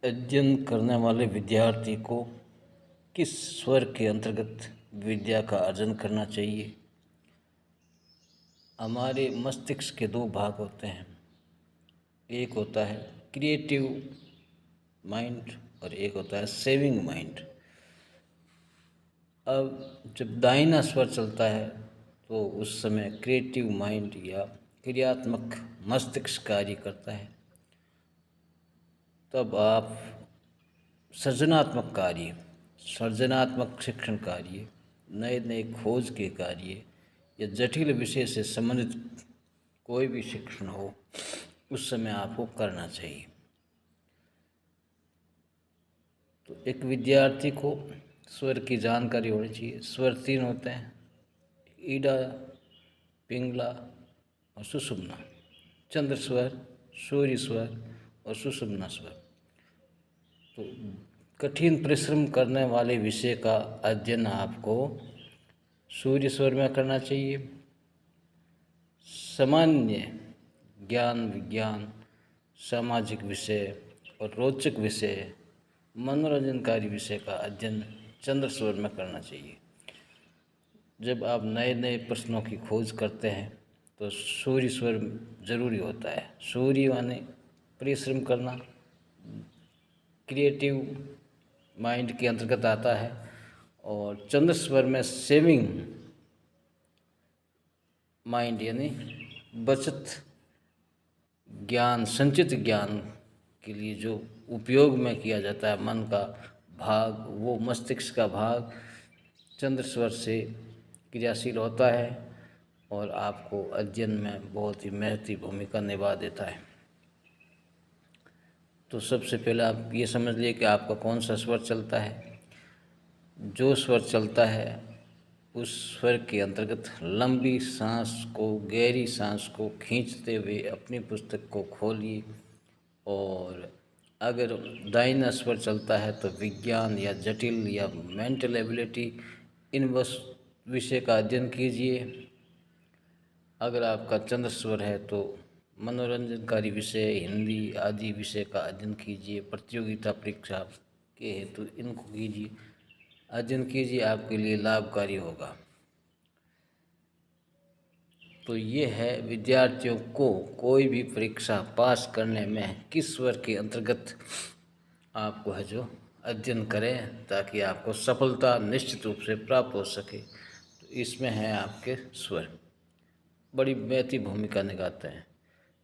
अध्ययन करने वाले विद्यार्थी को किस स्वर के अंतर्गत विद्या का अर्जन करना चाहिए। हमारे मस्तिष्क के दो भाग होते हैं, एक होता है क्रिएटिव माइंड और एक होता है सेविंग माइंड। अब जब दाहिना स्वर चलता है तो उस समय क्रिएटिव माइंड या क्रियात्मक मस्तिष्क कार्य करता है। तब आप सृजनात्मक शिक्षण कार्य, नए नए खोज के कार्य या जटिल विषय से संबंधित कोई भी शिक्षण हो, उस समय आपको करना चाहिए। तो एक विद्यार्थी को स्वर की जानकारी होनी चाहिए। स्वर तीन होते हैं, ईड़ा, पिंगला और सुषुम्ना। चंद्र स्वर, सूर्य स्वर और सुषुम्ना स्वर। तो कठिन परिश्रम करने वाले विषय का अध्ययन आपको सूर्य स्वर में करना चाहिए। सामान्य ज्ञान, विज्ञान, सामाजिक विषय और रोचक विषय, मनोरंजनकारी विषय का अध्ययन चंद्र स्वर में करना चाहिए। जब आप नए नए प्रश्नों की खोज करते हैं तो सूर्य स्वर जरूरी होता है। सूर्य माने परिश्रम करना, क्रिएटिव माइंड के अंतर्गत आता है, और चंद्र स्वर में सेविंग माइंड यानी बचत ज्ञान, संचित ज्ञान के लिए जो उपयोग में किया जाता है मन का भाग, वो मस्तिष्क का भाग चंद्र स्वर से क्रियाशील होता है और आपको अध्ययन में बहुत ही महत्वपूर्ण भूमिका निभा देता है। तो सबसे पहले आप ये समझ लिए कि आपका कौन सा स्वर चलता है। जो स्वर चलता है उस स्वर के अंतर्गत लंबी सांस को, गहरी सांस को खींचते हुए अपनी पुस्तक को खोलिए, और अगर दाहिना स्वर चलता है तो विज्ञान या जटिल या मेंटल एबिलिटी, इन विषय का अध्ययन कीजिए। अगर आपका चंद्र स्वर है तो मनोरंजनकारी विषय, हिंदी आदि विषय का अध्ययन कीजिए। प्रतियोगिता परीक्षा के हेतु इनको कीजिए, अध्ययन कीजिए, आपके लिए लाभकारी होगा। तो ये है विद्यार्थियों को कोई भी परीक्षा पास करने में किस स्वर के अंतर्गत आपको है जो अध्ययन करें, ताकि आपको सफलता निश्चित रूप से प्राप्त हो सके। तो इसमें है आपके स्वर बड़ी महत्वपूर्ण भूमिका निभाते हैं।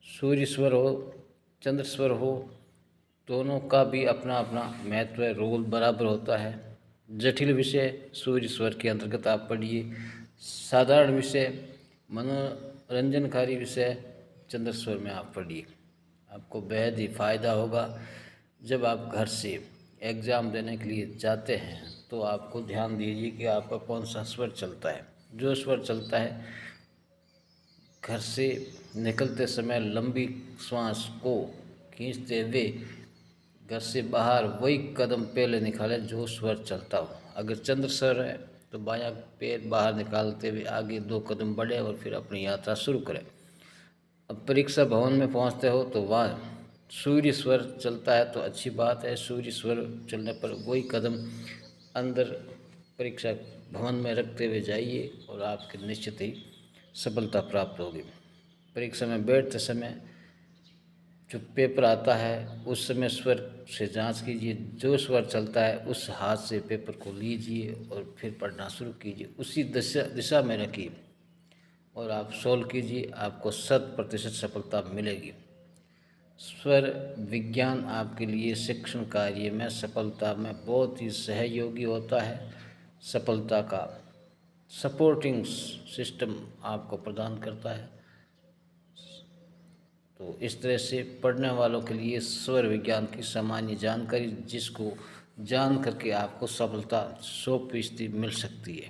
सूर्य स्वर हो, चंद्र स्वर हो, दोनों का भी अपना अपना महत्व, रोल बराबर होता है। जटिल विषय सूर्य स्वर के अंतर्गत आप पढ़िए, साधारण विषय, मनोरंजनकारी विषय चंद्र स्वर में आप पढ़िए। आपको बेहद ही फ़ायदा होगा। जब आप घर से एग्ज़ाम देने के लिए जाते हैं तो आपको ध्यान दीजिए कि आपका कौन सा स्वर चलता है। जो स्वर चलता है, घर से निकलते समय लंबी श्वास को खींचते हुए घर से बाहर वही कदम पहले निकालें जो स्वर चलता हो। अगर चंद्र स्वर है तो बायां पैर बाहर निकालते हुए आगे 2 कदम बढ़े और फिर अपनी यात्रा शुरू करें। अब परीक्षा भवन में पहुंचते हो तो वहाँ सूर्य स्वर चलता है तो अच्छी बात है। सूर्य स्वर चलने पर वही कदम अंदर परीक्षा भवन में रखते हुए जाइए और आपके निश्चित ही सफलता प्राप्त होगी। परीक्षा में बैठते समय जो पेपर आता है उस समय स्वर से जांच कीजिए। जो स्वर चलता है उस हाथ से पेपर को लीजिए और फिर पढ़ना शुरू कीजिए, उसी दिशा में रखिए और आप सोल्व कीजिए, आपको 100% सफलता मिलेगी। स्वर विज्ञान आपके लिए शिक्षण कार्य में सफलता में बहुत ही सहयोगी होता है। सफलता का सपोर्टिंग सिस्टम आपको प्रदान करता है। तो इस तरह से पढ़ने वालों के लिए स्वर विज्ञान की सामान्य जानकारी, जिसको जान करके आपको सफलता 100% मिल सकती है।